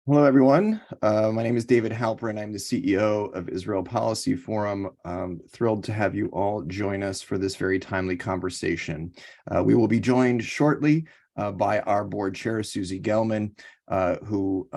Hello, everyone. My name is David Halperin. I'm the CEO of Israel Policy Forum. Thrilled to have you all join us for this very timely conversation. We will be joined shortly by our board chair, Susie Gelman, who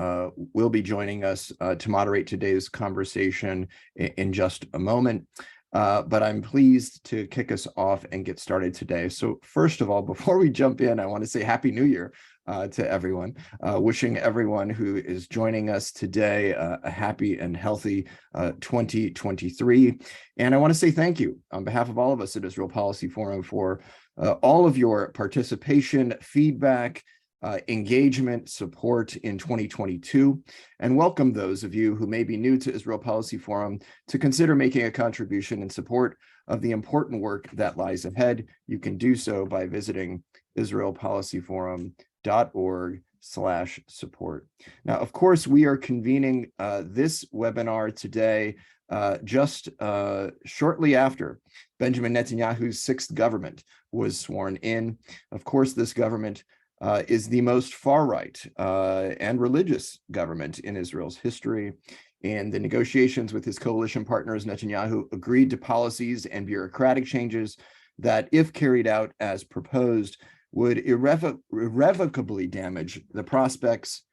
will be joining us to moderate today's conversation in just a moment. But I'm pleased to kick us off and get started today. So first of all, before we jump in, I want to say Happy New Year to everyone. Wishing everyone who is joining us today a happy and healthy 2023. And I want to say thank you on behalf of all of us at Israel Policy Forum for all of your participation, feedback, engagement, support in 2022, and welcome those of you who may be new to Israel Policy Forum to consider making a contribution in support of the important work that lies ahead. You can do so by visiting israelpolicyforum.org/support. Now, of course, we are convening this webinar today just shortly after Benjamin Netanyahu's sixth government was sworn in. Of course, this government is the most far-right and religious government in Israel's history. In the negotiations with his coalition partners, Netanyahu agreed to policies and bureaucratic changes that, if carried out as proposed, would irrevocably damage the prospects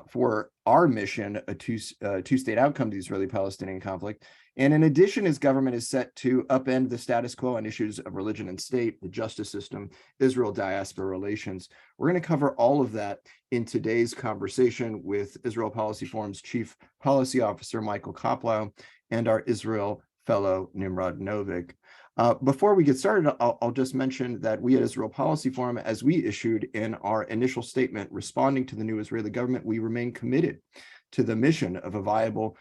for our mission, a two-state outcome to the Israeli-Palestinian conflict. And in addition, his government is set to upend the status quo on issues of religion and state, the justice system, Israel-Diaspora relations. We're going to cover all of that in today's conversation with Israel Policy Forum's Chief Policy Officer, Michael Koplow, and our Israel Fellow, Nimrod Novik. Before we get started, I'll just mention that we at Israel Policy Forum, as we issued in our initial statement responding to the new Israeli government, we remain committed to the mission of a viable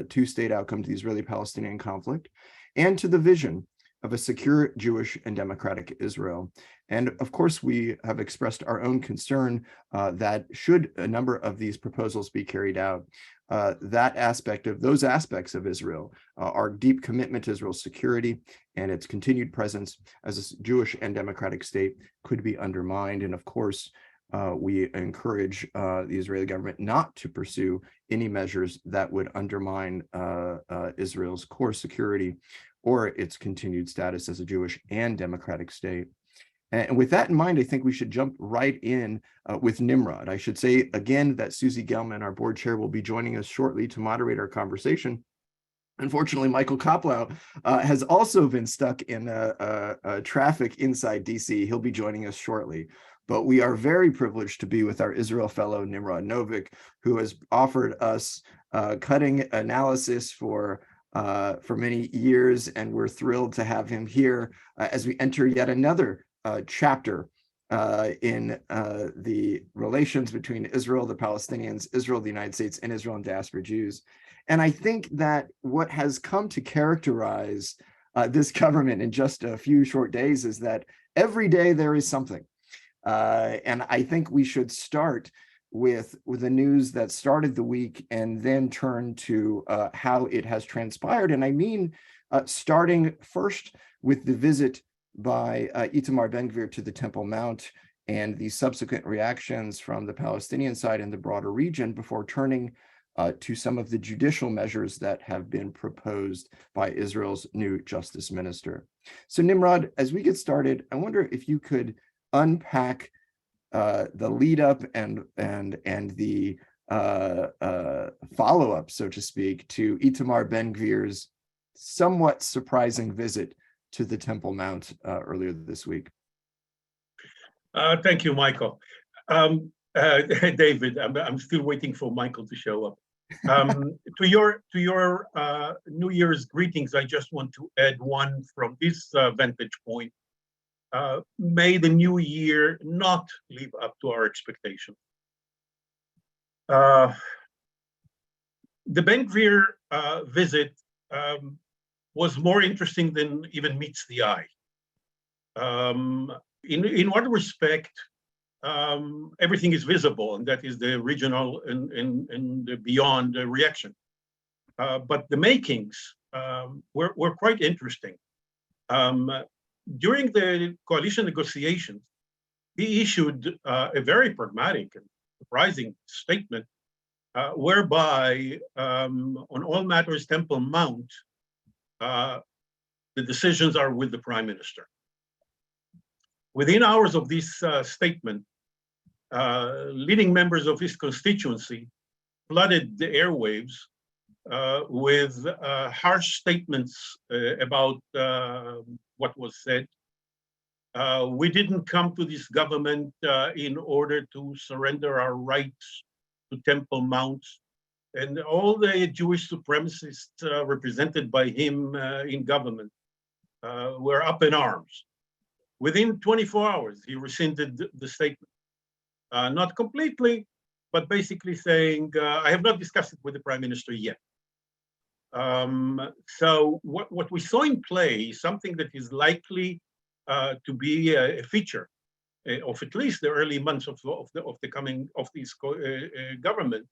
two-state outcome to the Israeli-Palestinian conflict and to the vision of a secure Jewish and democratic Israel. And of course, we have expressed our own concern that should a number of these proposals be carried out, those aspects of Israel, our deep commitment to Israel's security and its continued presence as a Jewish and democratic state could be undermined. And of course, we encourage the Israeli government not to pursue any measures that would undermine Israel's core security or its continued status as a Jewish and democratic state. And with that in mind, I think we should jump right in with Nimrod. I should say again that Susie Gelman, our board chair, will be joining us shortly to moderate our conversation. Unfortunately, Michael Koplow has also been stuck in traffic inside DC. He'll be joining us shortly. But we are very privileged to be with our Israel fellow, Nimrod Novik, who has offered us cutting analysis for many years, and we're thrilled to have him here as we enter yet another chapter in the relations between Israel, the Palestinians, Israel, the United States, and Israel and diaspora Jews. And I think that what has come to characterize this government in just a few short days is that every day there is something. And I think we should start with the news that started the week and then turn to how it has transpired. And I mean, starting first with the visit by Itamar Ben-Gvir to the Temple Mount and the subsequent reactions from the Palestinian side and the broader region before turning to some of the judicial measures that have been proposed by Israel's new justice minister. So Nimrod, as we get started, I wonder if you could unpack the lead up and the follow-up, so to speak, to Itamar Ben-Gvir's somewhat surprising visit to the Temple Mount earlier this week. Thank you, Michael. David, I'm still waiting for Michael to show up. To your New Year's greetings, I just want to add one from this vantage point. May the new year not live up to our expectations. The Ben-Gvir visit was more interesting than even meets the eye. In one respect, everything is visible, and that is the regional and the beyond reaction. But the makings were quite interesting. During the coalition negotiations, he issued a very pragmatic and surprising statement whereby on all matters Temple Mount, the decisions are with the prime minister. Within hours of this statement, leading members of his constituency flooded the airwaves with harsh statements about what was said. We didn't come to this government in order to surrender our rights to Temple Mount. And all the Jewish supremacists represented by him in government were up in arms. Within 24 hours, he rescinded the statement. Not completely, but basically saying, I have not discussed it with the prime minister yet. So what we saw in play is something that is likely to be a feature of at least the early months of the coming of this government,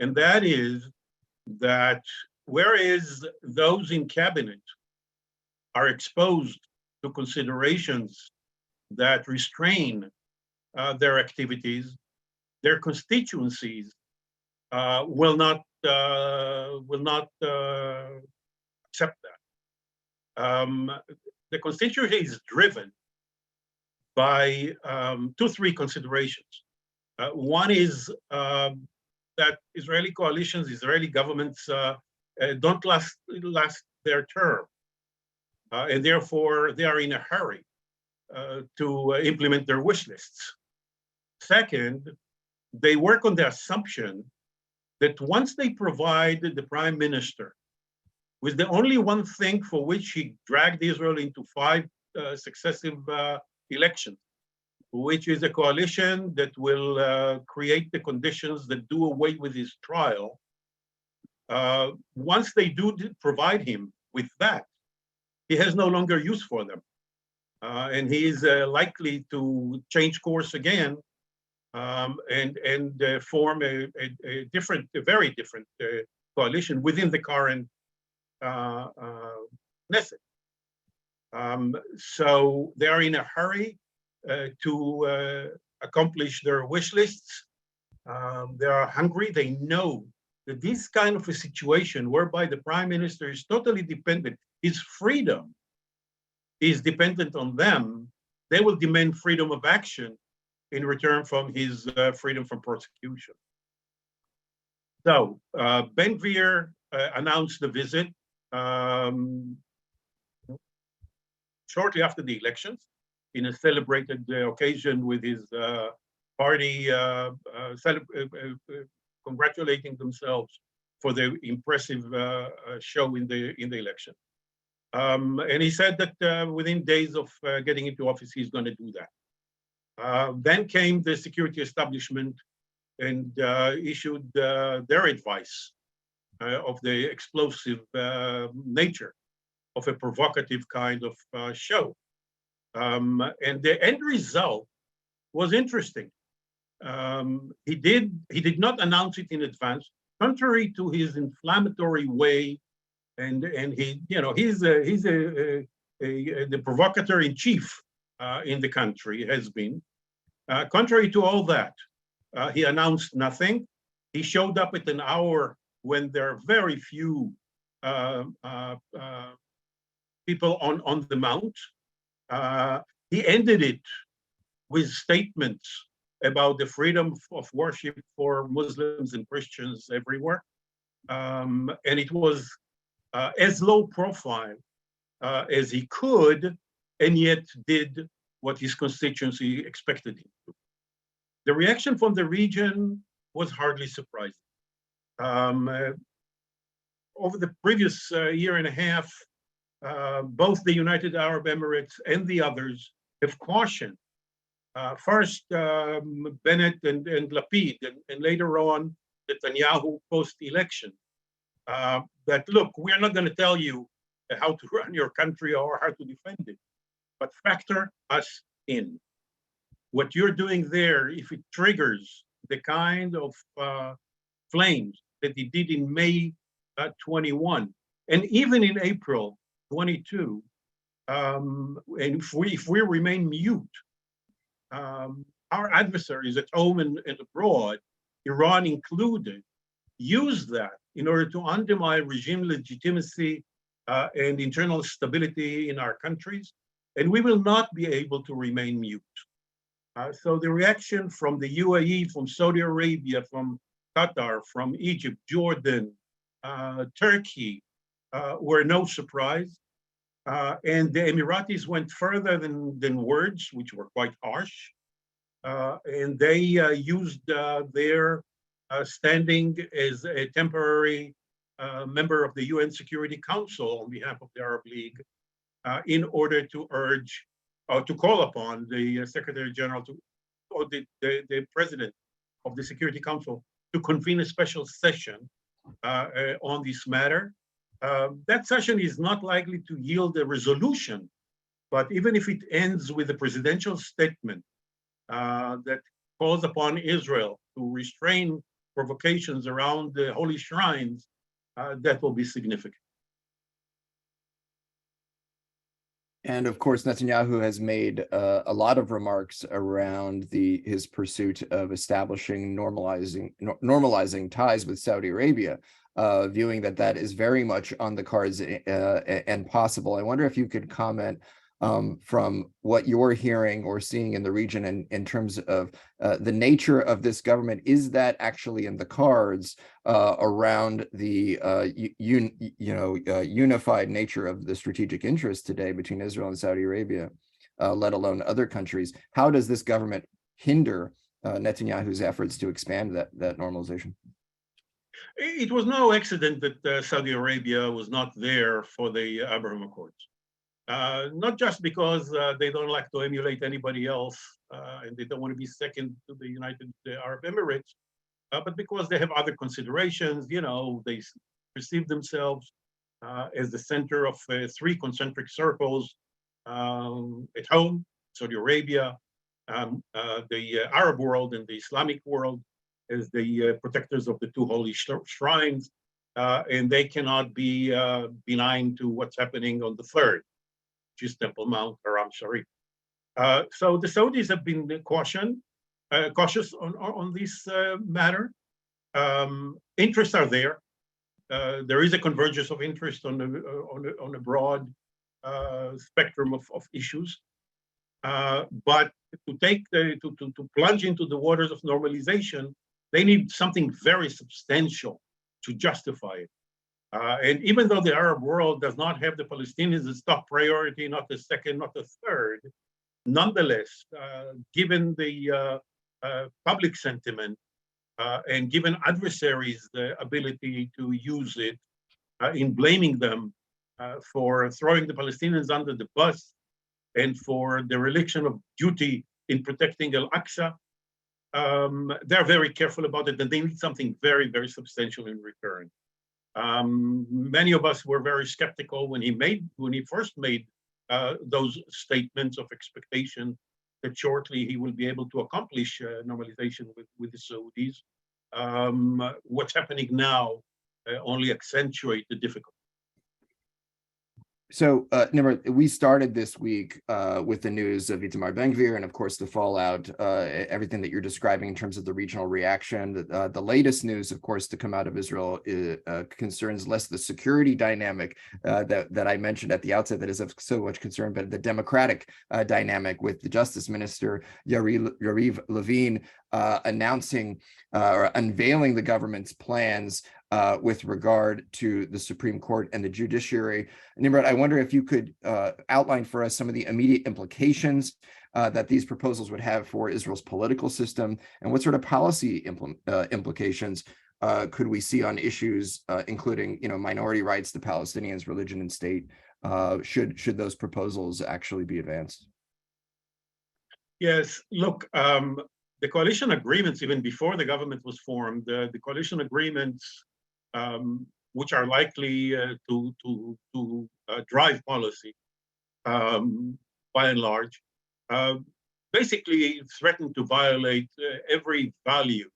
and that is that whereas those in cabinet are exposed to considerations that restrain their activities, their constituencies will not accept that. The constituency is driven by 2-3 considerations. One is that Israeli coalitions, Israeli governments don't last their term, and therefore they are in a hurry to implement their wish lists. Second, they work on the assumption that once they provide the prime minister with the only one thing for which he dragged Israel into 5 successive elections, which is a coalition that will create the conditions that do away with his trial. Once they do provide him with that, he has no longer use for them. And he is likely to change course again and form a very different coalition within the current Knesset. So they are in a hurry to accomplish their wish lists. They are hungry. They know that this kind of a situation whereby the prime minister is totally dependent, his freedom is dependent on them, they will demand freedom of action in return from his freedom from prosecution. So Ben-Gvir announced the visit shortly after the elections in a celebrated occasion with his party congratulating themselves for their impressive show in the election. And he said that within days of getting into office, he's going to do that. Then came the security establishment and issued their advice of the explosive nature of a provocative kind of show. And the end result was interesting. He did not announce it in advance, contrary to his inflammatory way. And he, he's the provocateur in chief in the country, has been. Contrary to all that, he announced nothing. He showed up at an hour when there are very few people on the Mount. He ended it with statements about the freedom of worship for Muslims and Christians everywhere. And it was as low profile as he could, and yet did what his constituency expected him to. The reaction from the region was hardly surprising. Over the previous year and a half, both the United Arab Emirates and the others have cautioned, first Bennett and Lapid, and later on Netanyahu post-election, that look, we are not going to tell you how to run your country or how to defend it, but factor us in. What you're doing there, if it triggers the kind of flames that it did in May 21, and even in April 22, and if we remain mute, our adversaries at home and abroad, Iran included, use that in order to undermine regime legitimacy and internal stability in our countries, and we will not be able to remain mute. So the reaction from the UAE, from Saudi Arabia, from Qatar, from Egypt, Jordan, Turkey, were no surprise. And the Emiratis went further than words, which were quite harsh. And they used their standing as a temporary member of the UN Security Council on behalf of the Arab League in order to urge or to call upon the Secretary General or the President of the Security Council to convene a special session on this matter. That session is not likely to yield a resolution, but even if it ends with a presidential statement that calls upon Israel to restrain provocations around the holy shrines, that will be significant. And of course, Netanyahu has made a lot of remarks around his pursuit of establishing normalizing ties with Saudi Arabia, viewing that is very much on the cards and possible. I wonder if you could comment from what you're hearing or seeing in the region in terms of the nature of this government. Is that actually in the cards around the unified nature of the strategic interest today between Israel and Saudi Arabia, let alone other countries? How does this government hinder Netanyahu's efforts to expand that normalization? It was no accident that Saudi Arabia was not there for the Abraham Accords. Not just because they don't like to emulate anybody else and they don't want to be second to the United Arab Emirates, but because they have other considerations. You know, they perceive themselves as the center of three concentric circles at home: Saudi Arabia, the Arab world, and the Islamic world, as the protectors of the two holy shrines, and they cannot be benign to what's happening on the third, which is Temple Mount, Haram Sharif. So the Saudis have been cautious on this matter. Interests are there. There is a convergence of interest on a broad spectrum of issues. But to plunge into the waters of normalization, they need something very substantial to justify it. And even though the Arab world does not have the Palestinians as top priority, not the second, not the third, nonetheless, given the public sentiment and given adversaries the ability to use it in blaming them for throwing the Palestinians under the bus and for the dereliction of duty in protecting Al-Aqsa, they're very careful about it, and they need something very, very substantial in return. Many of us were very skeptical when he first made those statements of expectation that shortly he will be able to accomplish normalization with the Saudis. What's happening now only accentuate the difficulty. So, Nimrod, we started this week with the news of Itamar Ben-Gvir and, of course, the fallout, everything that you're describing in terms of the regional reaction. The latest news, of course, to come out of Israel concerns less the security dynamic that I mentioned at the outset that is of so much concern, but the democratic dynamic with the Justice Minister, Yariv Levin, announcing or unveiling the government's plans with regard to the Supreme Court and the judiciary. Nimrod, I wonder if you could outline for us some of the immediate implications that these proposals would have for Israel's political system, and what sort of policy implications could we see on issues including, minority rights, the Palestinians, religion, and state, should those proposals actually be advanced? Yes, look, the coalition agreements, even before the government was formed, the coalition agreements, which are likely to drive policy by and large, basically threaten to violate every value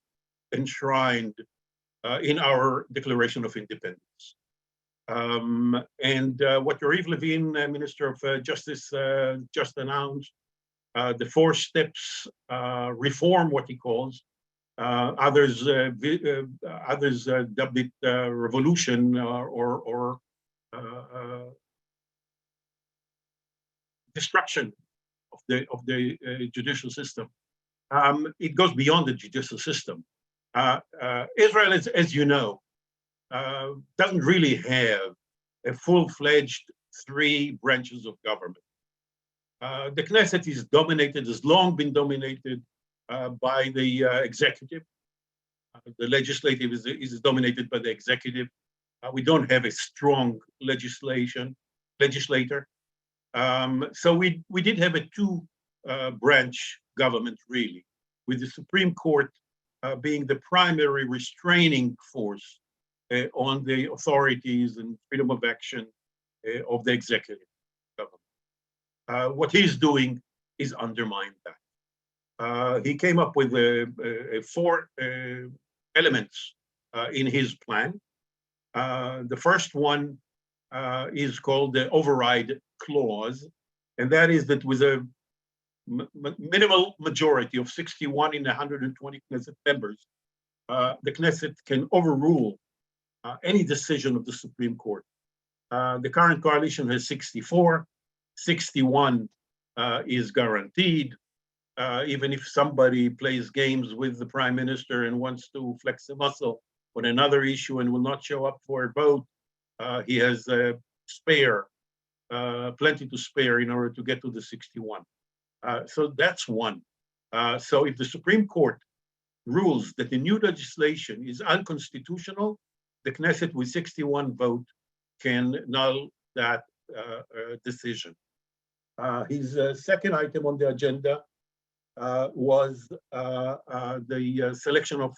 enshrined in our Declaration of Independence. And what Yariv Levin, Minister of Justice, just announced, the 4 steps reform, what he calls, Others dubbed it revolution or destruction of the judicial system. It goes beyond the judicial system. Israel, as you know, doesn't really have a full-fledged 3 branches of government. The Knesset is dominated, has long been dominated by the executive. The legislative is dominated by the executive. We don't have a strong legislator. So we did have a 2-branch government, really, with the Supreme Court being the primary restraining force on the authorities and freedom of action of the executive government. What he's doing is undermine that. He came up with 4 elements in his plan. The first one is called the override clause, and that is that with a minimal majority of 61 in 120 Knesset members, the Knesset can overrule any decision of the Supreme Court. The current coalition has 64, 61 is guaranteed. Even if somebody plays games with the prime minister and wants to flex a muscle on another issue and will not show up for a vote, he has plenty to spare in order to get to the 61. So that's one. So if the Supreme Court rules that the new legislation is unconstitutional, the Knesset with 61 vote can null that decision. His second item on the agenda was the selection of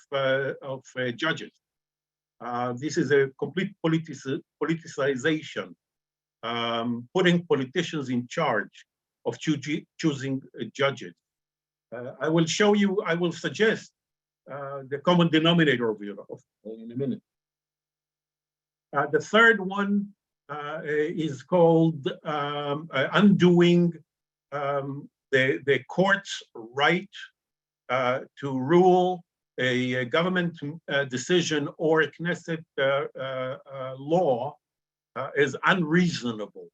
judges. This is a complete politicization, putting politicians in charge of choosing judges. I will suggest the common denominator of it in a minute. The third one is called undoing the court's right to rule a government decision or a Knesset law as unreasonable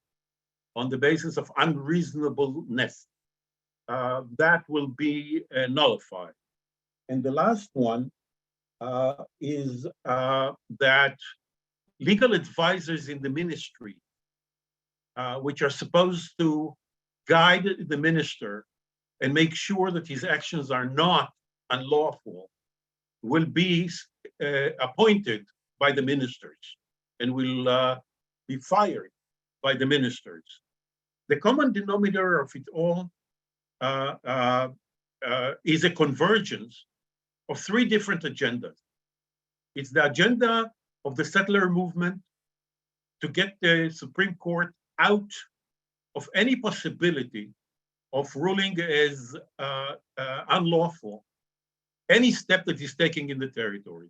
on the basis of unreasonableness. That will be nullified. And the last one is that legal advisors in the ministry, which are supposed to guide the minister and make sure that his actions are not unlawful, will be appointed by the ministers and will be fired by the ministers. The common denominator of it all is a convergence of 3 different agendas. It's the agenda of the settler movement to get the Supreme Court out of any possibility of ruling as unlawful any step that is taking in the territory,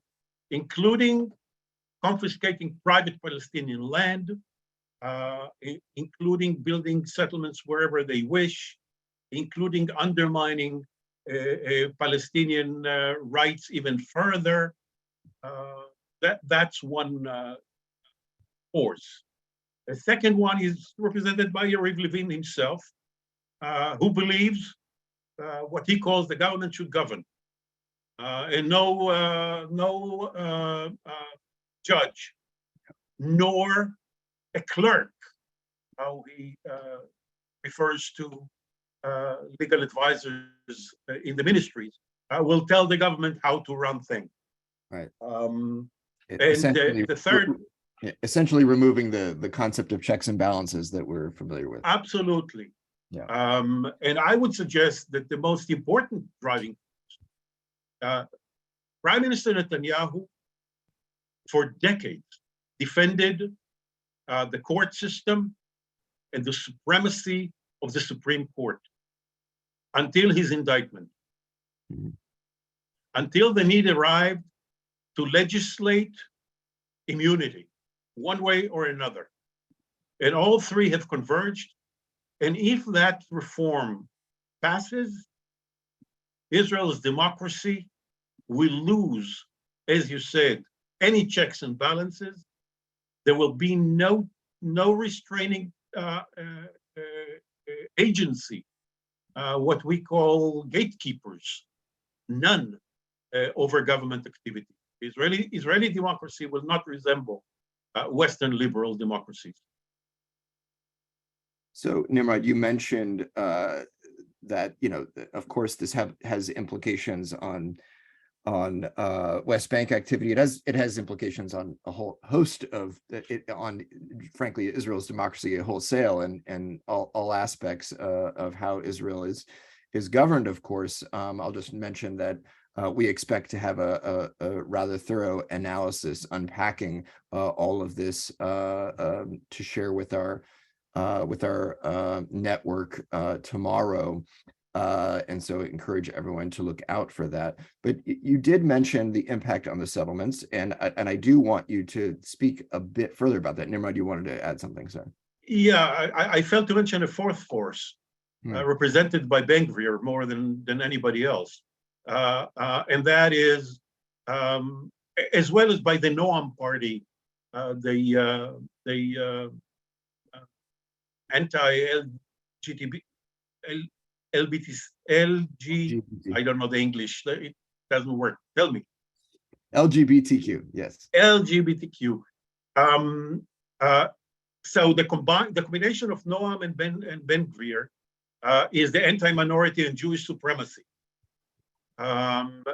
including confiscating private Palestinian land, including building settlements wherever they wish, including undermining Palestinian rights even further. That's one force. The second one is represented by Yariv Levin himself, who believes what he calls the government should govern, and no judge, nor a clerk, how he refers to legal advisors in the ministries, will tell the government how to run things. Right. And the third, essentially removing the concept of checks and balances that we're familiar with. Absolutely. Yeah. And I would suggest that the most important driving force, Prime Minister Netanyahu, for decades, defended the court system and the supremacy of the Supreme Court until his indictment, until the need arrived to legislate immunity, one way or another. And all 3 have converged. And if that reform passes, Israel's democracy we lose, as you said, any checks and balances, there will be no restraining agency, what we call gatekeepers, none over government activity. Israeli democracy will not resemble Western liberal democracies. So, Nimrod, you mentioned that, of course, this has implications on West Bank activity. It has implications on a whole host of on, frankly, Israel's democracy wholesale and all aspects of how Israel is governed. Of course, I'll just mention that we expect to have a rather thorough analysis unpacking all of this to share with our network tomorrow. And so encourage everyone to look out for that. But you did mention the impact on the settlements, and I do want you to speak a bit further about that. Nimrod, you wanted to add something, sir? Yeah, I failed to mention a fourth force, represented by Ben-Gvir more than anybody else. And that is, as well as by the Noam party, the anti-LGBT, LGBT, I don't know the English, it doesn't work. Tell me. LGBTQ, yes. LGBTQ. So the combination of Noam and Ben-Gvir is the anti-minority and Jewish supremacy. And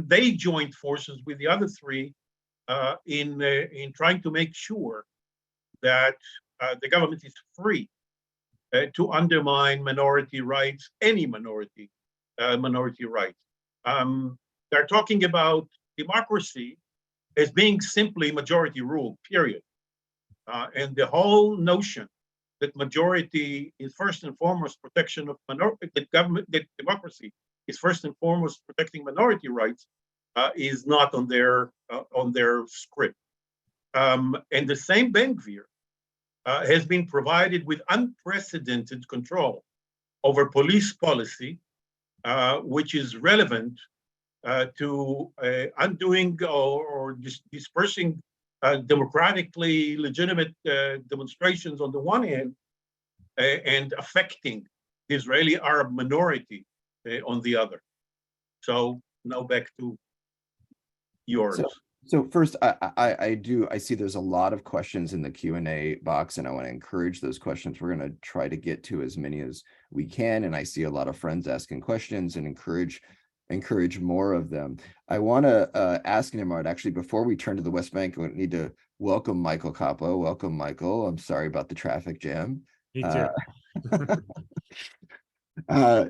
they joined forces with the other three in trying to make sure that the government is free to undermine minority rights, any minority rights. They're talking about democracy as being simply majority rule, period. And the whole notion that majority is first and foremost protection of minority, that democracy is first and foremost protecting minority rights, is not on their script. And the same Ben-Gvir has been provided with unprecedented control over police policy, which is relevant to undoing or dispersing democratically legitimate demonstrations on the one hand, and affecting the Israeli Arab minority on the other. So now back to yours. So first, I see there's a lot of questions in the Q&A box, and I want to encourage those questions. We're going to try to get to as many as we can, and I see a lot of friends asking questions and encourage more of them. I want to ask Nimrod, actually, before we turn to the West Bank, we need to welcome Michael Koplow. Welcome, Michael. I'm sorry about the traffic jam. Me too.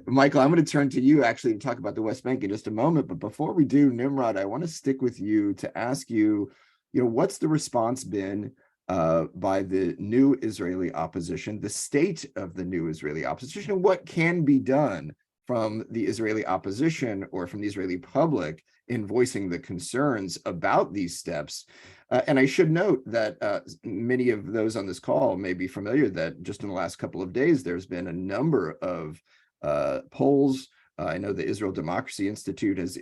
Michael, I'm going to turn to you actually to talk about the West Bank in just a moment. But before we do, Nimrod, I want to stick with you to ask you, what's the response been by the new Israeli opposition, the state of the new Israeli opposition, and what can be done from the Israeli opposition or from the Israeli public in voicing the concerns about these steps. And I should note that many of those on this call may be familiar that just in the last couple of days, there's been a number of polls. I know the Israel Democracy Institute has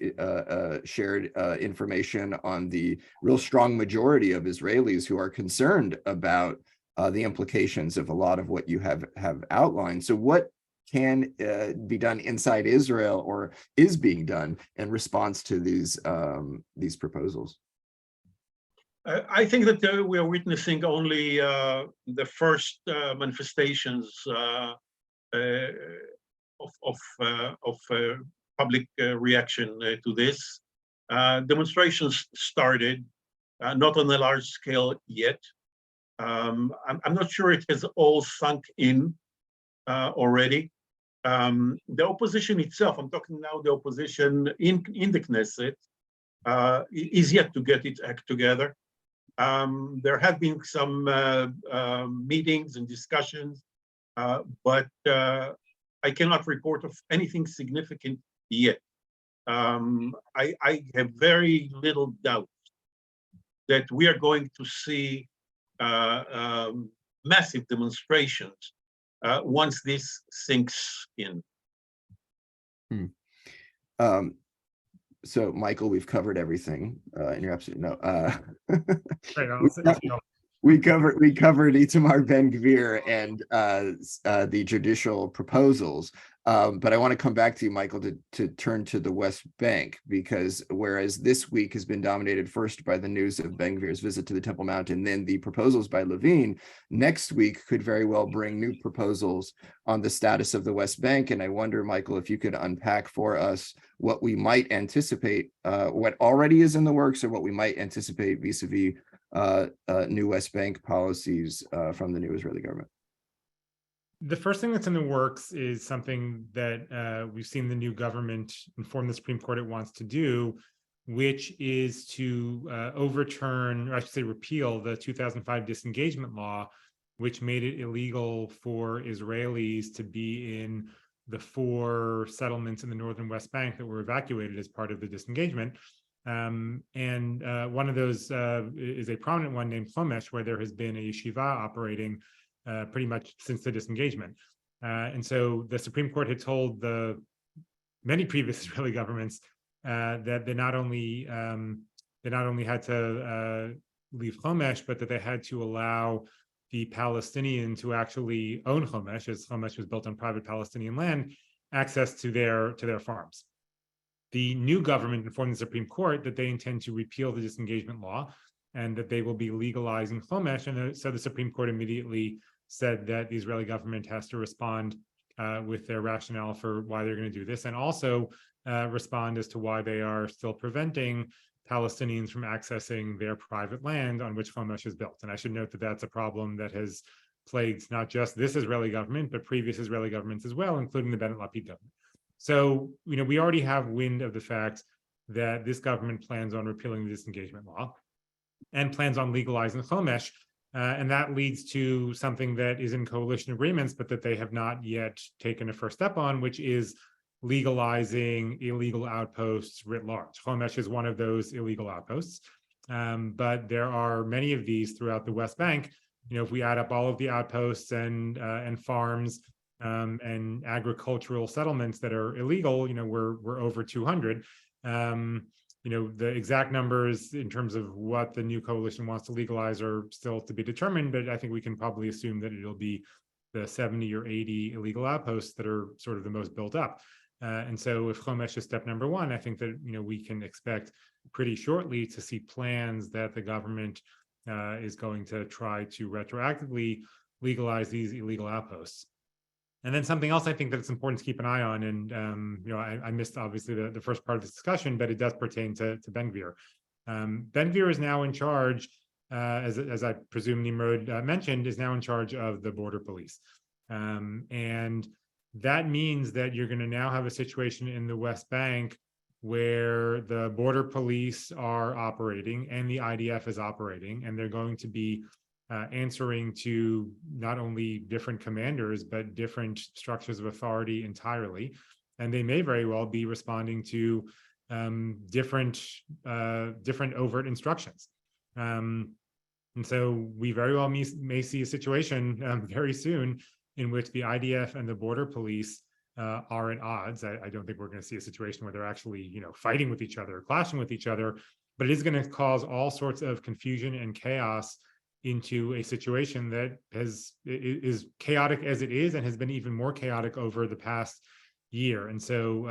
shared information on the real strong majority of Israelis who are concerned about the implications of a lot of what you have outlined. So what can be done inside Israel or is being done in response to these proposals? I think that we are witnessing only the first manifestations of public reaction to this. Demonstrations started, not on a large scale yet. I'm not sure it has all sunk in already. The opposition itself, I'm talking now the opposition in the Knesset, is yet to get its act together. There have been some meetings and discussions, but I cannot report of anything significant yet. I have very little doubt that we are going to see massive demonstrations once this sinks in. Hmm. So Michael, we've covered everything, and you're absolutely no. Right, We covered Itamar Ben-Gvir and the judicial proposals, but I want to come back to you, Michael, to turn to the West Bank, because whereas this week has been dominated first by the news of Ben-Gvir's visit to the Temple Mount and then the proposals by Levine, next week could very well bring new proposals on the status of the West Bank. And I wonder, Michael, if you could unpack for us what we might anticipate, what already is in the works, or what we might anticipate vis-a-vis new West Bank policies from the new Israeli government. The first thing that's in the works is something that we've seen the new government inform the Supreme Court it wants to do, which is to overturn, or I should say repeal, the 2005 disengagement law, which made it illegal for Israelis to be in the 4 settlements in the northern West Bank that were evacuated as part of the disengagement. And one of those is a prominent one named Chomesh, where there has been a yeshiva operating pretty much since the disengagement. And so the Supreme Court had told the many previous Israeli governments that they not only had to leave Chomesh, but that they had to allow the Palestinian to actually own Chomesh, as Chomesh was built on private Palestinian land, access to their farms. The new government informed the Supreme Court that they intend to repeal the disengagement law and that they will be legalizing Chomesh. And so the Supreme Court immediately said that the Israeli government has to respond with their rationale for why they're going to do this, and also respond as to why they are still preventing Palestinians from accessing their private land on which Chomesh is built. And I should note that that's a problem that has plagued not just this Israeli government, but previous Israeli governments as well, including the Bennett-Lapid government. So, we already have wind of the fact that this government plans on repealing the disengagement law and plans on legalizing Chomesh. And that leads to something that is in coalition agreements, but that they have not yet taken a first step on, which is legalizing illegal outposts writ large. Chomesh is one of those illegal outposts, but there are many of these throughout the West Bank. If we add up all of the outposts and farms and agricultural settlements that are illegal, we're over 200. The exact numbers in terms of what the new coalition wants to legalize are still to be determined, but I think we can probably assume that it'll be the 70 or 80 illegal outposts that are sort of the most built up. And so if Chomesh is step number one, I think that, we can expect pretty shortly to see plans that the government is going to try to retroactively legalize these illegal outposts. And then something else I think that it's important to keep an eye on, and I missed obviously the first part of this discussion, but it does pertain to Ben-Gvir. Ben-Gvir is now in charge, as I presume Nimrod mentioned, is now in charge of the border police. And that means that you're going to now have a situation in the West Bank where the border police are operating and the IDF is operating, and they're going to be answering to not only different commanders, but different structures of authority entirely. And they may very well be responding to different overt instructions. And so we very well may see a situation very soon in which the IDF and the border police are at odds. I don't think we're going to see a situation where they're actually, fighting with each other, or clashing with each other, but it is going to cause all sorts of confusion and chaos into a situation that is chaotic as it is, and has been even more chaotic over the past year. And so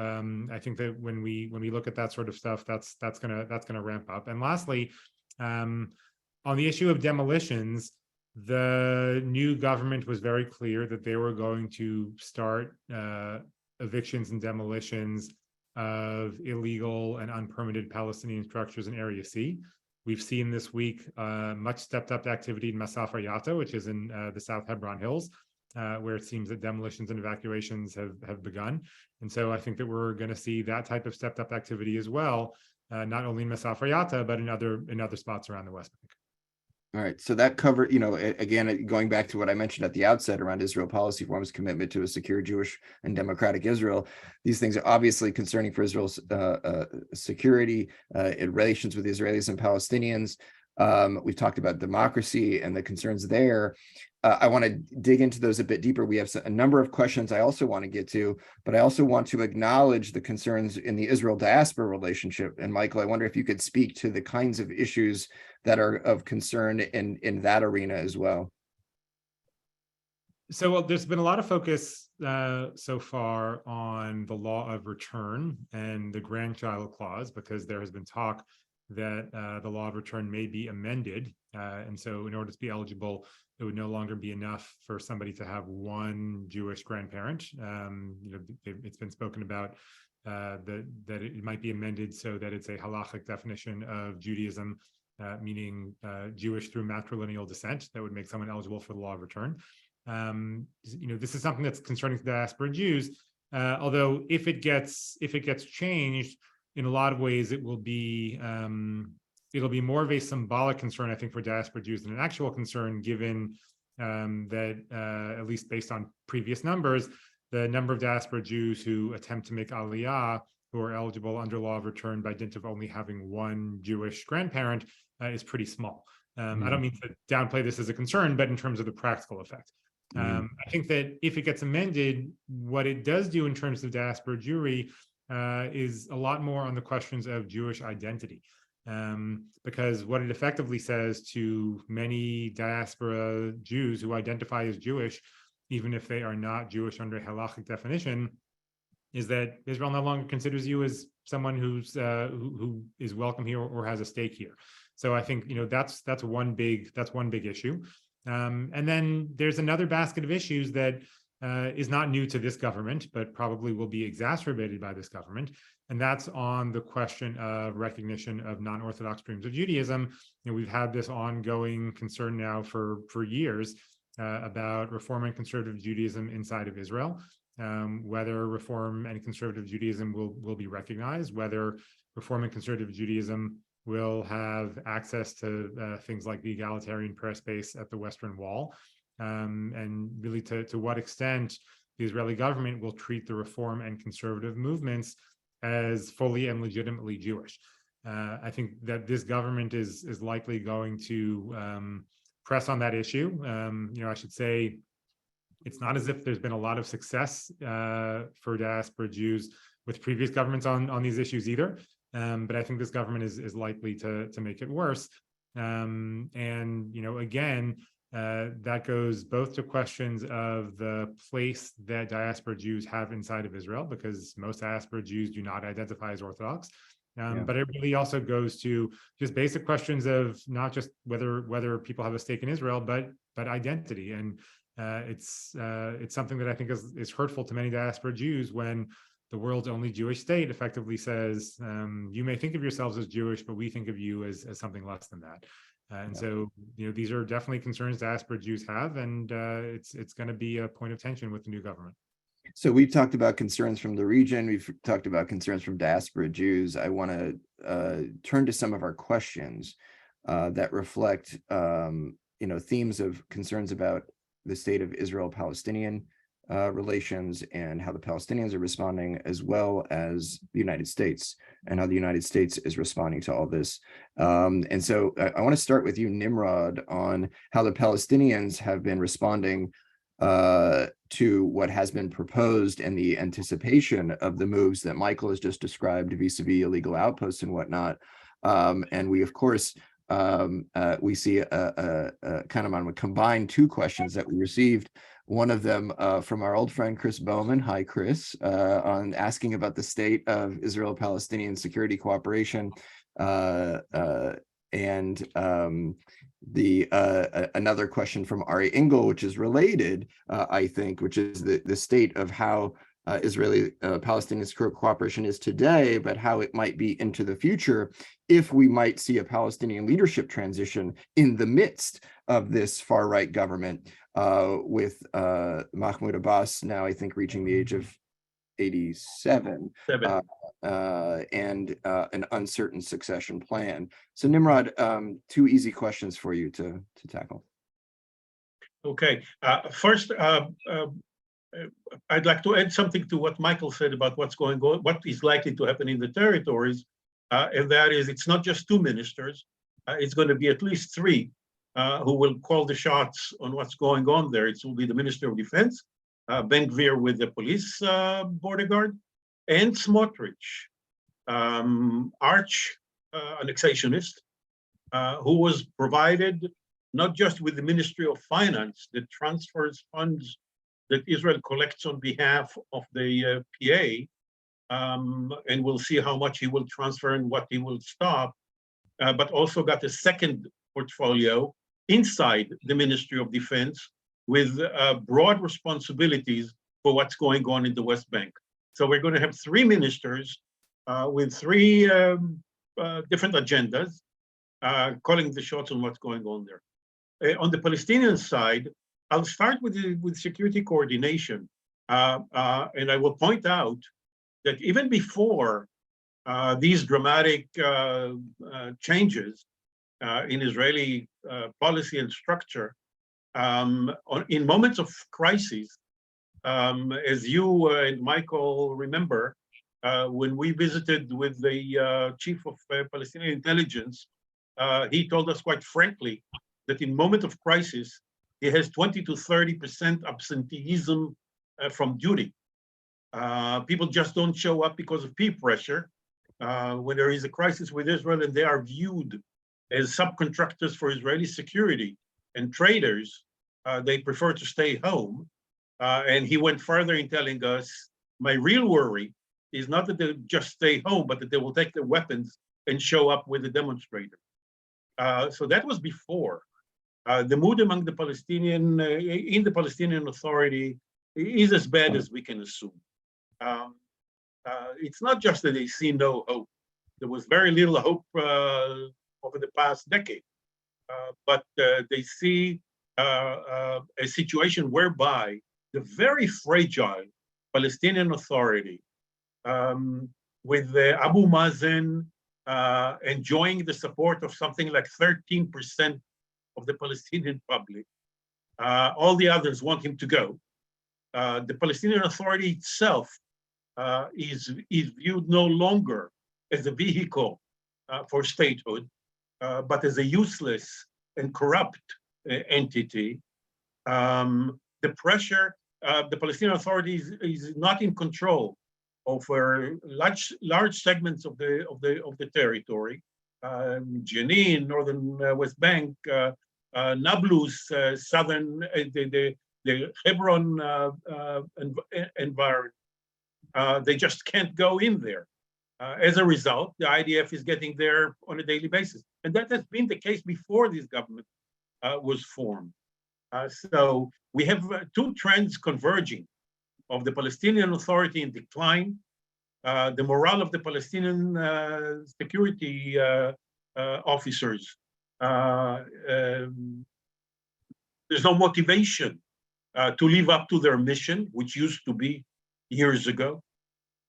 I think that when we look at that sort of stuff, that's gonna ramp up. And lastly, on the issue of demolitions, the new government was very clear that they were going to start evictions and demolitions of illegal and unpermitted Palestinian structures in Area C. We've seen this week much stepped up activity in Masaf Yatta, which is in the South Hebron Hills, where it seems that demolitions and evacuations have begun. And so I think that we're going to see that type of stepped up activity as well, not only in Masaf Yatta, but in other spots around the West Bank. All right, so that covered, again, going back to what I mentioned at the outset around Israel Policy Forum's commitment to a secure Jewish and democratic Israel. These things are obviously concerning for Israel's security, relations with Israelis and Palestinians. We've talked about democracy and the concerns there. I want to dig into those a bit deeper. We have a number of questions I also want to get to, but I also want to acknowledge the concerns in the Israel-Diaspora relationship. And Michael, I wonder if you could speak to the kinds of issues that are of concern in that arena as well. So, well, there's been a lot of focus so far on the law of return and the grandchild clause, because there has been talk that the law of return may be amended. And so in order to be eligible, it would no longer be enough for somebody to have one Jewish grandparent. It's been spoken about that it might be amended so that it's a halachic definition of Judaism, meaning Jewish through matrilineal descent, that would make someone eligible for the law of return. This is something that's concerning to diaspora Jews. Although if it gets changed, in a lot of ways, it'll be more of a symbolic concern, I think, for diaspora Jews than an actual concern, given that, at least based on previous numbers, the number of diaspora Jews who attempt to make Aliyah, who are eligible under law of return by dint of only having one Jewish grandparent, is pretty small. I don't mean to downplay this as a concern, but in terms of the practical effect. I think that if it gets amended, what it does do in terms of diaspora Jewry is a lot more on the questions of Jewish identity. Because what it effectively says to many diaspora Jews who identify as Jewish, even if they are not Jewish under halachic definition, is that Israel no longer considers you as someone who is welcome here or has a stake here. So I think that's one big issue. And then there's another basket of issues that is not new to this government, but probably will be exacerbated by this government. And that's on the question of recognition of non-Orthodox streams of Judaism. We've had this ongoing concern now for years about Reform and conservative Judaism inside of Israel, whether Reform and conservative Judaism will be recognized, whether Reform and conservative Judaism will have access to things like the egalitarian prayer space at the Western Wall, and really to what extent the Israeli government will treat the Reform and conservative movements as fully and legitimately Jewish. I think that this government is likely going to press on that issue. I should say it's not as if there's been a lot of success for diaspora Jews with previous governments on these issues either. But I think this government is likely to make it worse. And again, that goes both to questions of the place that diaspora Jews have inside of Israel, because most diaspora Jews do not identify as Orthodox. But it really also goes to just basic questions of not just whether people have a stake in Israel, but identity. And it's something that I think is hurtful to many diaspora Jews when the world's only Jewish state effectively says, you may think of yourselves as Jewish, but we think of you as something less than that. So, these are definitely concerns diaspora Jews have, and it's going to be a point of tension with the new government. So we've talked about concerns from the region. We've talked about concerns from diaspora Jews. I want to turn to some of our questions that reflect, themes of concerns about the state of Israel-Palestinian relations and how the Palestinians are responding, as well as the United States and how the United States is responding to all this. And so I want to start with you, Nimrod, on how the Palestinians have been responding to what has been proposed and the anticipation of the moves that Michael has just described vis-a-vis illegal outposts and whatnot. And we, of course, we see a kind of on a combined two questions that we received. One of them from our old friend, Chris Bowman. Hi, Chris, on asking about the state of Israel-Palestinian security cooperation. And another question from Ari Engel, which is related, I think, which is the state of how Israeli-Palestinian cooperation is today, but how it might be into the future if we might see a Palestinian leadership transition in the midst of this far-right government, with Mahmoud Abbas now, I think, reaching the age of 87, and an uncertain succession plan. So Nimrod, two easy questions for you to tackle. Okay, first, I'd like to add something to what Michael said about what is likely to happen in the territories, and that is, it's not just two ministers. it's going to be at least three who will call the shots on what's going on there. It will be the Minister of Defense, Ben-Gvir with the police border guard, and Smotrich, arch annexationist, who was provided not just with the Ministry of Finance that transfers funds that Israel collects on behalf of the PA, and we'll see how much he will transfer and what he will stop, but also got a second portfolio inside the Ministry of Defense with broad responsibilities for what's going on in the West Bank. So we're going to have three ministers with three different agendas, calling the shots on what's going on there. On the Palestinian side, I'll start with security coordination, and I will point out that even before these dramatic changes in Israeli policy and structure, in moments of crisis, as you and Michael remember, when we visited with the chief of Palestinian intelligence, he told us quite frankly that in moment of crisis, he has 20 to 30% absenteeism from duty. People just don't show up because of peer pressure. When there is a crisis with Israel and they are viewed as subcontractors for Israeli security and traders, they prefer to stay home. And he went further in telling us, my real worry is not that they just stay home, but that they will take their weapons and show up with the demonstrators. So that was before. The mood among the Palestinian, in the Palestinian Authority is as bad as we can assume. It's not just that they see no hope. There was very little hope over the past decade, but they see a situation whereby the very fragile Palestinian Authority, with Abu Mazen enjoying the support of something like 13% of the Palestinian public, all the others want him to go. The Palestinian Authority itself is viewed no longer as a vehicle for statehood, but as a useless and corrupt entity. The pressure, the Palestinian Authority is not in control over large segments of the territory. Jenin, northern West Bank, Nablus, southern, the Hebron environment. They just can't go in there. As a result, the IDF is getting there on a daily basis. And that has been the case before this government was formed. So we have two trends converging of the Palestinian Authority in decline, the morale of the Palestinian security officers. There's no motivation to live up to their mission, which used to be years ago.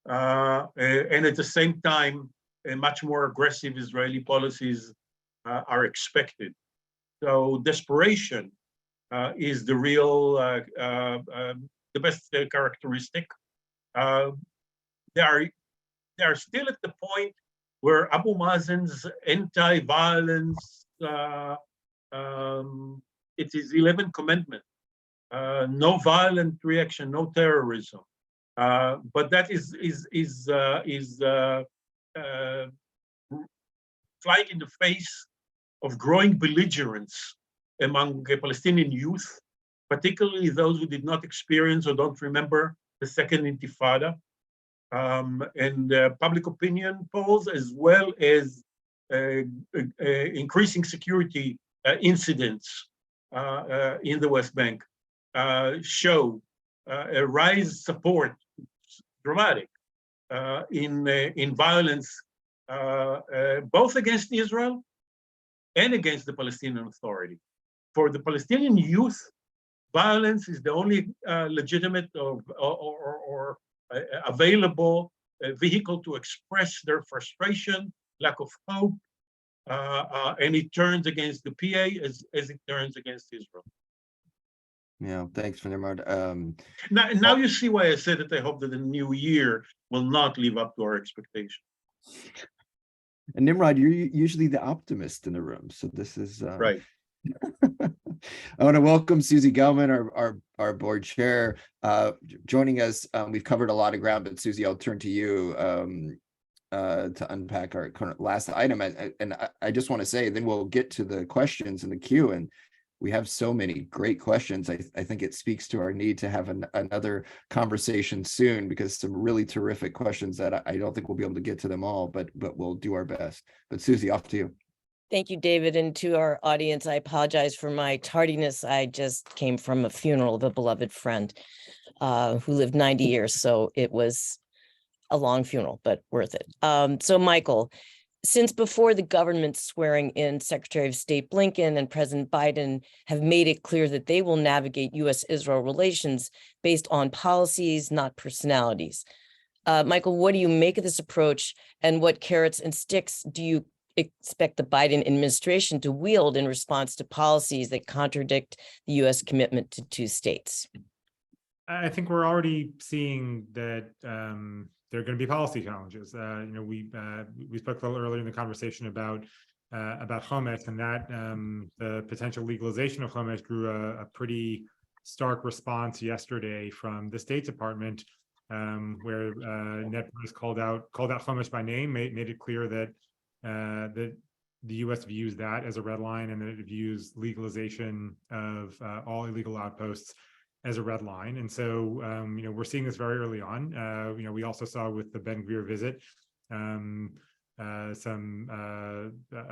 And at the same time, much more aggressive Israeli policies are expected. So desperation is the real, the best characteristic. They are still at the point where Abu Mazen's anti-violence, it is 11 commandment, no violent reaction, no terrorism. But that is flying in the face of growing belligerence among Palestinian youth, particularly those who did not experience or don't remember the Second Intifada, and public opinion polls, as well as increasing security incidents in the West Bank, show a rise support, dramatic, in violence, both against Israel and against the Palestinian Authority. For the Palestinian youth, violence is the only legitimate or available vehicle to express their frustration, lack of hope, and it turns against the PA as it turns against Israel. Yeah, thanks, Nimrod. Now you see why I said that I hope that the new year will not live up to our expectations. And Nimrod, you're usually the optimist in the room, so this is Right. I want to welcome Susie Gelman, our board chair, joining us. We've covered a lot of ground, but Susie, I'll turn to you to unpack our current last item. And I just want to say, then we'll get to the questions in the queue. And we have so many great questions. I think it speaks to our need to have another conversation soon, because some really terrific questions that I don't think we'll be able to get to them all, but we'll do our best. But Susie, off to you. Thank you, David. And to our audience, I apologize for my tardiness. I just came from a funeral of a beloved friend who lived 90 years. So it was a long funeral, but worth it. So Michael, since before the government swearing in, Secretary of State Blinken and President Biden have made it clear that they will navigate U.S.-Israel relations based on policies, not personalities. Michael, what do you make of this approach, and what carrots and sticks do you expect the Biden administration to wield in response to policies that contradict the U.S. commitment to two states? I think we're already seeing that there are going to be policy challenges. We spoke a little earlier in the conversation about Chometz, and that the potential legalization of Chometz grew a pretty stark response yesterday from the State Department, where Ned Price called out Chometz by name, made it clear that that the U.S. views that as a red line, and that it views legalization of all illegal outposts as a red line. And so, we're seeing this very early on. We also saw with the Ben-Gvir visit a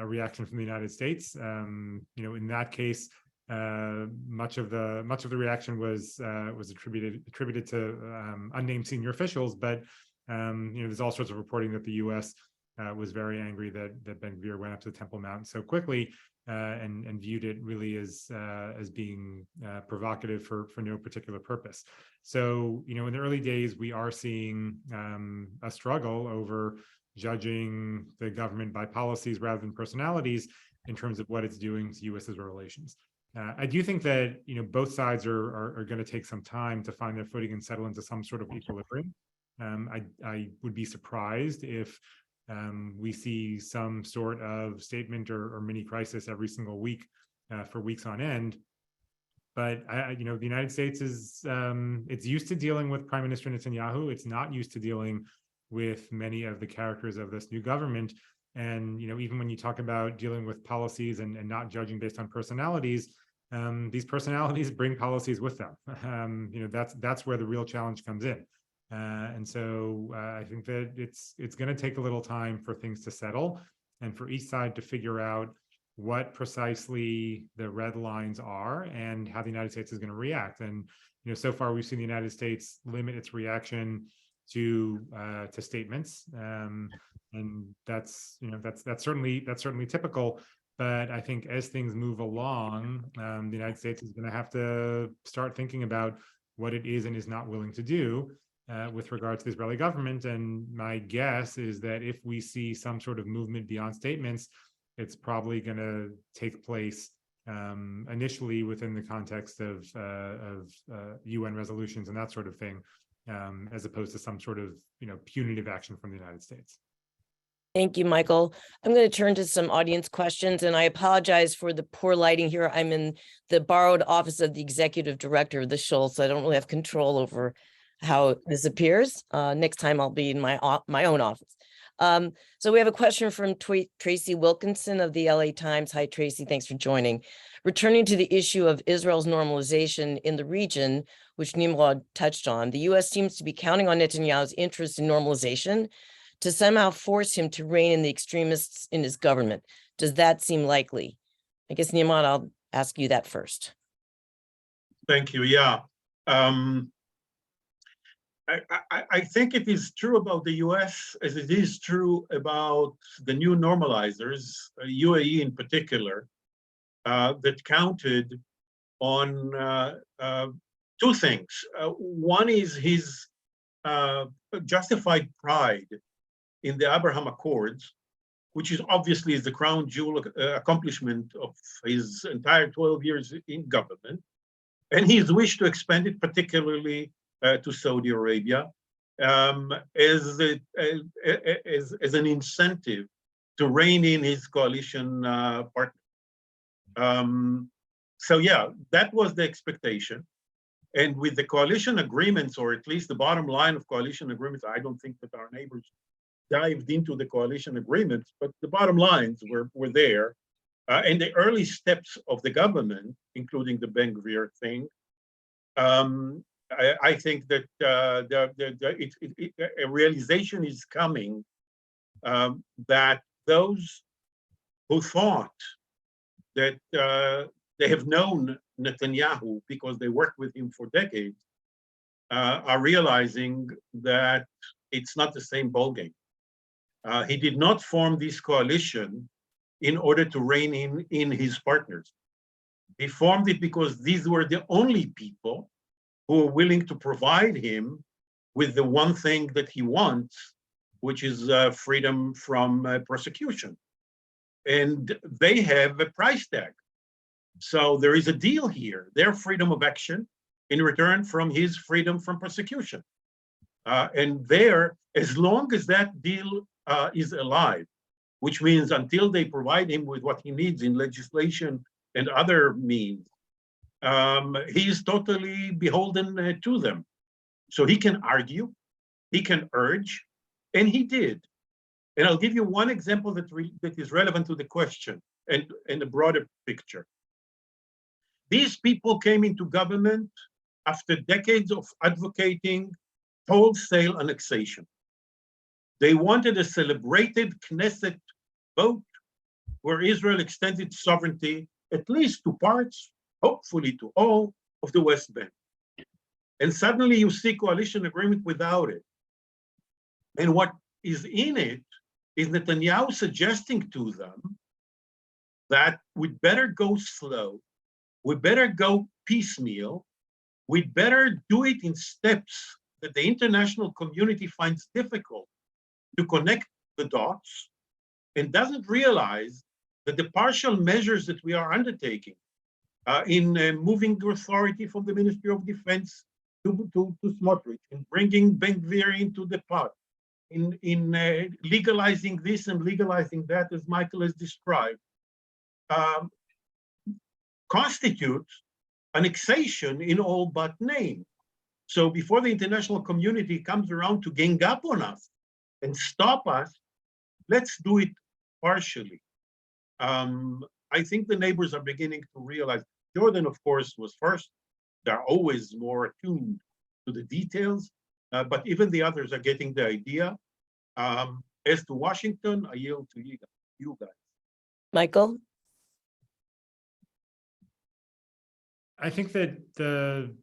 reaction from the United States. In that case, much of the reaction was attributed to unnamed senior officials, but there's all sorts of reporting that the U.S. Was very angry that Ben-Gvir went up to the Temple Mount so quickly, and viewed it really as being provocative for no particular purpose. So, in the early days, we are seeing a struggle over judging the government by policies rather than personalities in terms of what it's doing to U.S.-Israel relations. I do think that both sides are going to take some time to find their footing and settle into some sort of equilibrium. I would be surprised if we see some sort of statement or mini crisis every single week for weeks on end. But the United States is it's used to dealing with Prime Minister Netanyahu. It's not used to dealing with many of the characters of this new government. And even when you talk about dealing with policies and not judging based on personalities, these personalities bring policies with them. That's where the real challenge comes in. And so I think that it's going to take a little time for things to settle, and for each side to figure out what precisely the red lines are and how the United States is going to react. And so far we've seen the United States limit its reaction to statements, and that's certainly typical. But I think as things move along, the United States is going to have to start thinking about what it is and is not willing to do with regard to the Israeli government. And my guess is that if we see some sort of movement beyond statements, it's probably going to take place initially within the context of UN resolutions and that sort of thing, as opposed to some sort of punitive action from the United States. Thank you, Michael. I'm going to turn to some audience questions, and I apologize for the poor lighting here. I'm in the borrowed office of the executive director of the Shul, so I don't really have control over how this appears. Next time I'll be in my own office. So we have a question from Tracy Wilkinson of the LA Times. Hi, Tracy. Thanks for joining. Returning to the issue of Israel's normalization in the region, which Nimrod touched on, the U.S. seems to be counting on Netanyahu's interest in normalization to somehow force him to rein in the extremists in his government. Does that seem likely? I guess, Nimrod, I'll ask you that first. Thank you. Yeah. I think it is true about the US as it is true about the new normalizers, UAE in particular, that counted on two things. One is his justified pride in the Abraham Accords, which is obviously the crown jewel accomplishment of his entire 12 years in government, and his wish to expand it particularly to Saudi Arabia as an incentive to rein in his coalition partner. So yeah, that was the expectation. And with the coalition agreements, or at least the bottom line of coalition agreements, I don't think that our neighbors dived into the coalition agreements, but the bottom lines were there. And the early steps of the government, including the Ben-Gvir thing, I think that a realization is coming that those who thought that they have known Netanyahu because they worked with him for decades are realizing that it's not the same ballgame. He did not form this coalition in order to rein in his partners. He formed it because these were the only people who were willing to provide him with the one thing that he wants, which is freedom from prosecution. And they have a price tag. So there is a deal here, their freedom of action in return from his freedom from prosecution. And there, as long as that deal is alive, which means until they provide him with what he needs in legislation and other means, he is totally beholden to them. So he can argue, he can urge, and he did. And I'll give you one example that is relevant to the question and the broader picture. These people came into government after decades of advocating wholesale annexation. They wanted a celebrated Knesset vote where Israel extended sovereignty at least to parts, hopefully to all, of the West Bank. And suddenly you see coalition agreement without it. And what is in it is Netanyahu suggesting to them that we'd better go slow, we better go piecemeal, we'd better do it in steps that the international community finds difficult to connect the dots, and doesn't realize that the partial measures that we are undertaking in moving the authority from the Ministry of Defense to Smotrich, and bringing Ben-Gvir into the pot, in legalizing this and legalizing that, as Michael has described, constitutes annexation in all but name. So before the international community comes around to gang up on us and stop us, let's do it partially. I think the neighbors are beginning to realize. Jordan, of course, was first. They're always more attuned to the details, but even the others are getting the idea. As to Washington, I yield to you guys. Michael? I think that the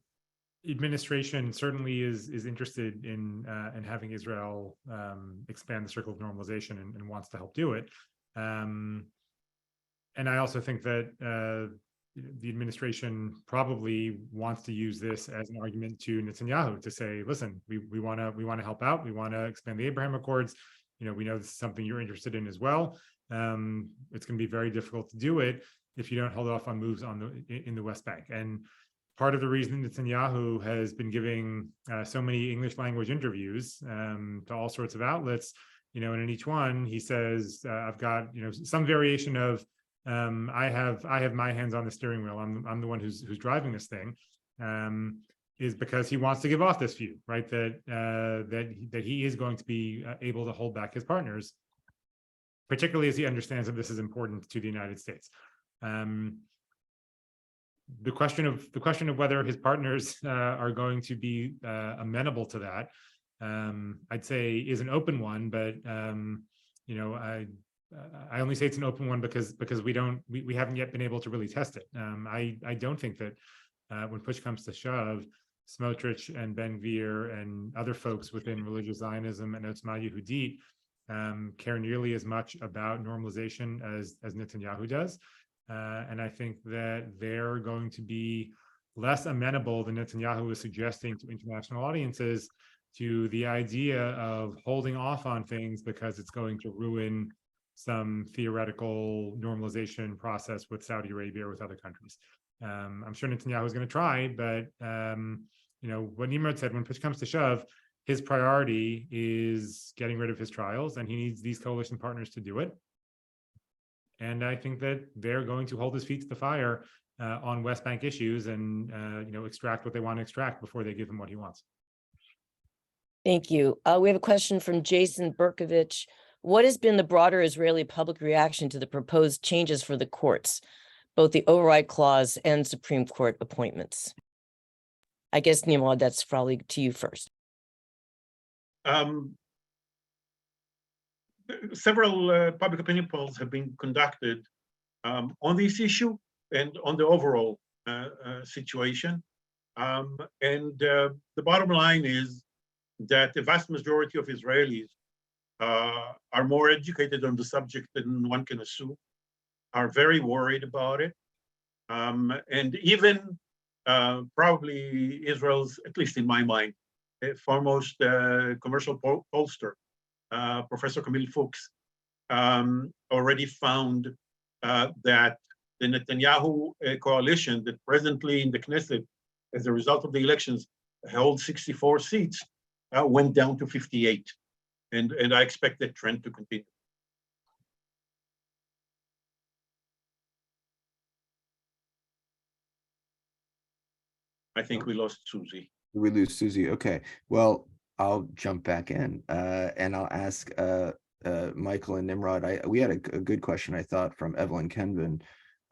administration certainly is interested in having Israel expand the circle of normalization and wants to help do it. And I also think that the administration probably wants to use this as an argument to Netanyahu to say, listen, we want to help out. We want to expand the Abraham Accords. You know, we know this is something you're interested in as well. It's going to be very difficult to do it if you don't hold off on moves in the West Bank. And part of the reason Netanyahu has been giving so many English language interviews to all sorts of outlets, you know, and in each one he says, I've got, you know, some variation of I have my hands on the steering wheel. I'm the one who's driving this thing, is because he wants to give off this view, right? That he is going to be able to hold back his partners, particularly as he understands that this is important to the United States. The question of whether his partners are going to be amenable to that, I'd say is an open one, but you know, I only say it's an open one because we haven't yet been able to really test it. I don't think that when push comes to shove, Smotrich and Ben-Gvir and other folks within religious Zionism and Otzma Yehudit care nearly as much about normalization as Netanyahu does. And I think that they're going to be less amenable than Netanyahu is suggesting to international audiences to the idea of holding off on things because it's going to ruin some theoretical normalization process with Saudi Arabia or with other countries. I'm sure Netanyahu is going to try, but you know, what Nimrod said, when push comes to shove, his priority is getting rid of his trials, and he needs these coalition partners to do it. And I think that they're going to hold his feet to the fire on West Bank issues and extract what they want to extract before they give him what he wants. Thank you. We have a question from Jason Berkovich. What has been the broader Israeli public reaction to the proposed changes for the courts, both the override clause and Supreme Court appointments? I guess, Nimrod, that's probably to you first. Several public opinion polls have been conducted on this issue and on the overall situation. The bottom line is that the vast majority of Israelis are more educated on the subject than one can assume, are very worried about it. And even probably Israel's, at least in my mind, foremost commercial pollster, Professor Camille Fuchs, already found that the Netanyahu coalition that presently in the Knesset, as a result of the elections, held 64 seats, went down to 58. And I expect that trend to continue. I think we lost Susie. We lose Susie. Okay. Well, I'll jump back in and I'll ask Michael and Nimrod. We had a good question, I thought, from Evelyn Kenvin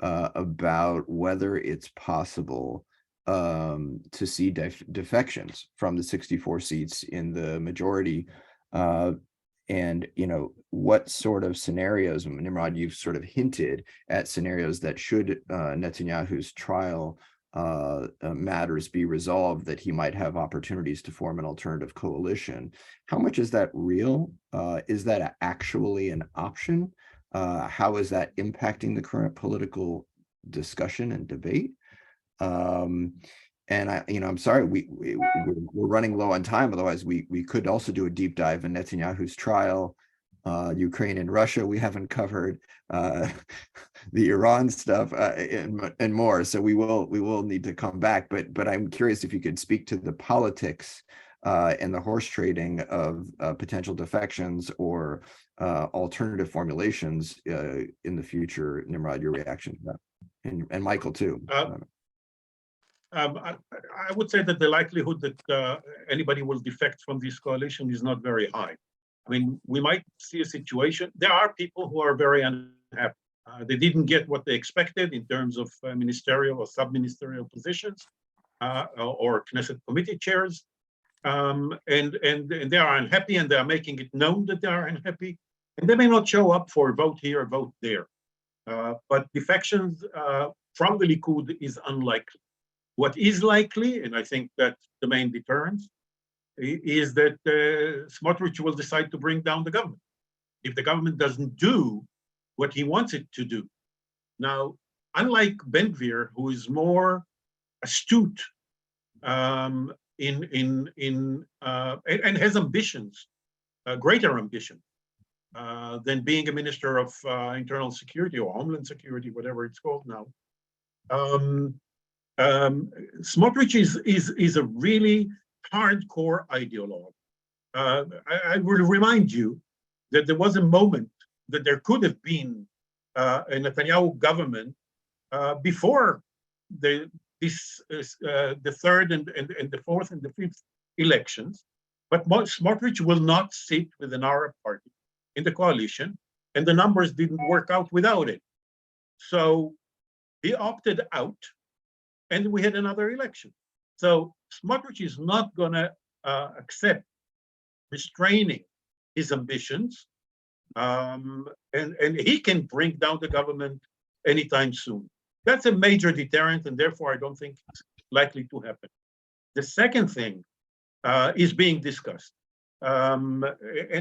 about whether it's possible to see defections from the 64 seats in the majority. And, what sort of scenarios, Nimrod, you've sort of hinted at scenarios that should Netanyahu's trial matters be resolved, that he might have opportunities to form an alternative coalition. How much is that real? Is that actually an option? How is that impacting the current political discussion and debate? And I'm sorry, we're running low on time. Otherwise, we could also do a deep dive in Netanyahu's trial, Ukraine and Russia. We haven't covered the Iran stuff and more. So we will need to come back. But I'm curious if you could speak to the politics and the horse trading of potential defections or alternative formulations in the future. Nimrod, your reaction to that, and Michael too. I would say that the likelihood that anybody will defect from this coalition is not very high. I mean, we might see a situation. There are people who are very unhappy. They didn't get what they expected in terms of ministerial or sub-ministerial positions or Knesset committee chairs. And they are unhappy, and they are making it known that they are unhappy. And they may not show up for a vote here, a vote there. But defections from the Likud is unlikely. What is likely, and I think that's the main deterrence, is that Smotrich will decide to bring down the government if the government doesn't do what he wants it to do. Now, unlike Ben-Gvir, who is more astute and has ambitions, greater ambition than being a minister of internal security or homeland security, whatever it's called now. Smotrich is a really hardcore ideologue. I will remind you that there was a moment that there could have been a Netanyahu government before the third and the fourth and the fifth elections, but Smotrich will not sit with an Arab party in the coalition, and the numbers didn't work out without it. So he opted out, and we had another election. So Smotrich is not going to accept restraining his ambitions, and he can bring down the government anytime soon. That's a major deterrent, and therefore I don't think it's likely to happen. The second thing is being discussed, and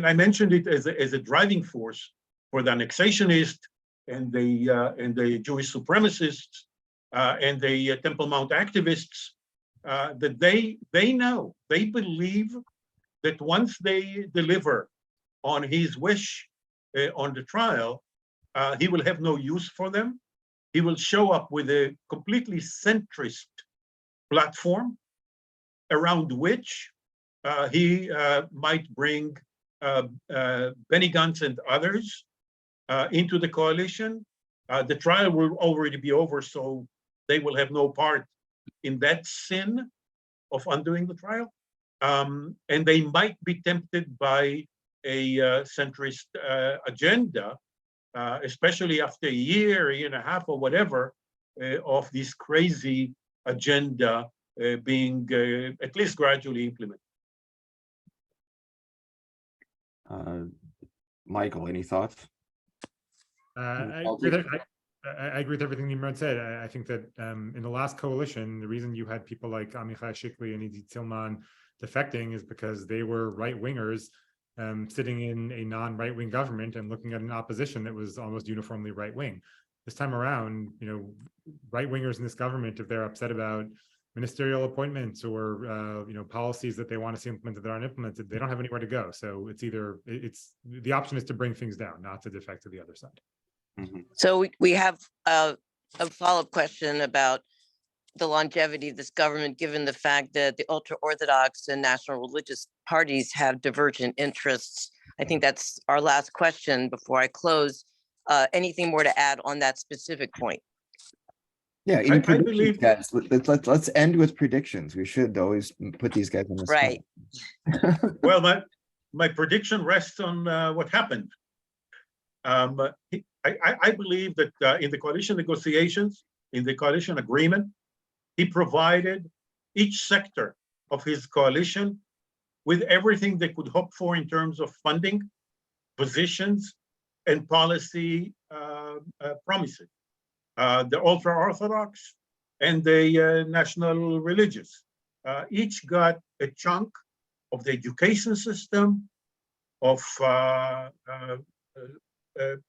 I mentioned it as a driving force for the annexationists and the Jewish supremacists and the Temple Mount activists, that they know, they believe that once they deliver on his wish on the trial, he will have no use for them. He will show up with a completely centrist platform around which he might bring Benny Gantz and others into the coalition, The trial will already be over, so they will have no part in that sin of undoing the trial. And they might be tempted by a centrist agenda, especially after a year and a half, or whatever, of this crazy agenda being at least gradually implemented. Michael, any thoughts? I agree with everything Nimrod said. I think that in the last coalition, the reason you had people like Amichai Shikli and Idit Tillman defecting is because they were right-wingers sitting in a non-right-wing government and looking at an opposition that was almost uniformly right-wing. This time around, right-wingers in this government, if they're upset about ministerial appointments or policies that they want to see implemented that aren't implemented, they don't have anywhere to go. So it's the option is to bring things down, not to defect to the other side. Mm-hmm. So we have a follow-up question about the longevity of this government, given the fact that the ultra-Orthodox and national religious parties have divergent interests. I think that's our last question before I close. Anything more to add on that specific point? Yeah, I believe, guys, let's end with predictions. We should always put these guys on the spot. Right. well, my prediction rests on what happened. I believe that in the coalition negotiations, in the coalition agreement, he provided each sector of his coalition with everything they could hope for in terms of funding, positions, and policy promises. The ultra-Orthodox and the national religious each got a chunk of the education system, of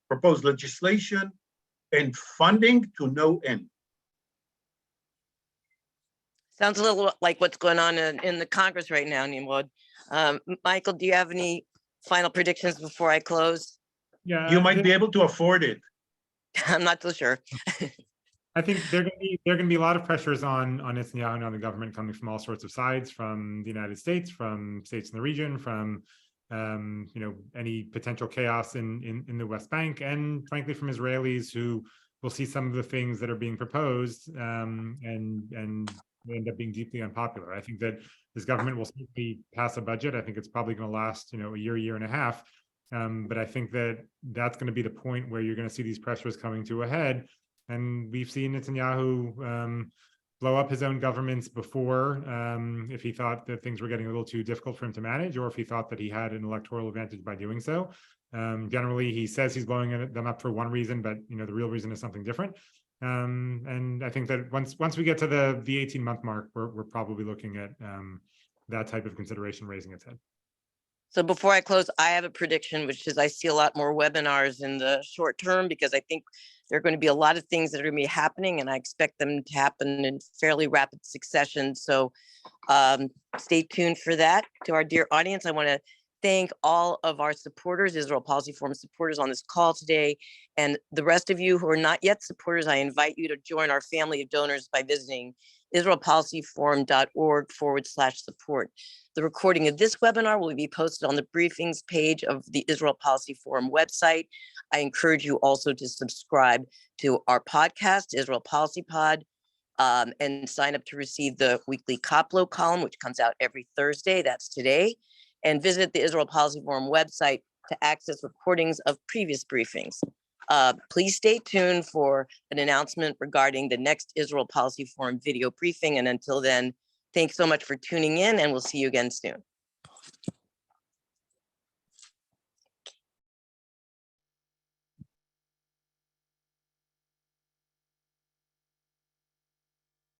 proposed legislation, and funding to no end. Sounds a little like what's going on in the Congress right now, Nimrod. Michael, do you have any final predictions before I close? Yeah, You might be able to afford it. I'm not so sure. I think there are going to be a lot of pressures on Netanyahu and on the government coming from all sorts of sides, from the United States, from states in the region, from any potential chaos in the West Bank, and frankly from Israelis who will see some of the things that are being proposed and end up being deeply unpopular. I think that this government will simply pass a budget. I think it's probably going to last a year and a half. But I think that that's going to be the point where you're going to see these pressures coming to a head. And we've seen Netanyahu blow up his own governments before if he thought that things were getting a little too difficult for him to manage, or if he thought that he had an electoral advantage by doing so. Generally, he says he's blowing them up for one reason, but the real reason is something different. And I think that once we get to the 18-month mark, we're probably looking at that type of consideration raising its head. So before I close, I have a prediction, which is I see a lot more webinars in the short term, because I think there are going to be a lot of things that are going to be happening, and I expect them to happen in fairly rapid succession. So stay tuned for that. To our dear audience, I want to thank all of our supporters, Israel Policy Forum supporters on this call today. And the rest of you who are not yet supporters, I invite you to join our family of donors by visiting israelpolicyforum.org/support. The recording of this webinar will be posted on the briefings page of the Israel Policy Forum website. I encourage you also to subscribe to our podcast, Israel Policy Pod, and sign up to receive the weekly Koplow column, which comes out every Thursday. That's today. And visit the Israel Policy Forum website to access recordings of previous briefings. Please stay tuned for an announcement regarding the next Israel Policy Forum video briefing. And until then, thanks so much for tuning in, and we'll see you again soon.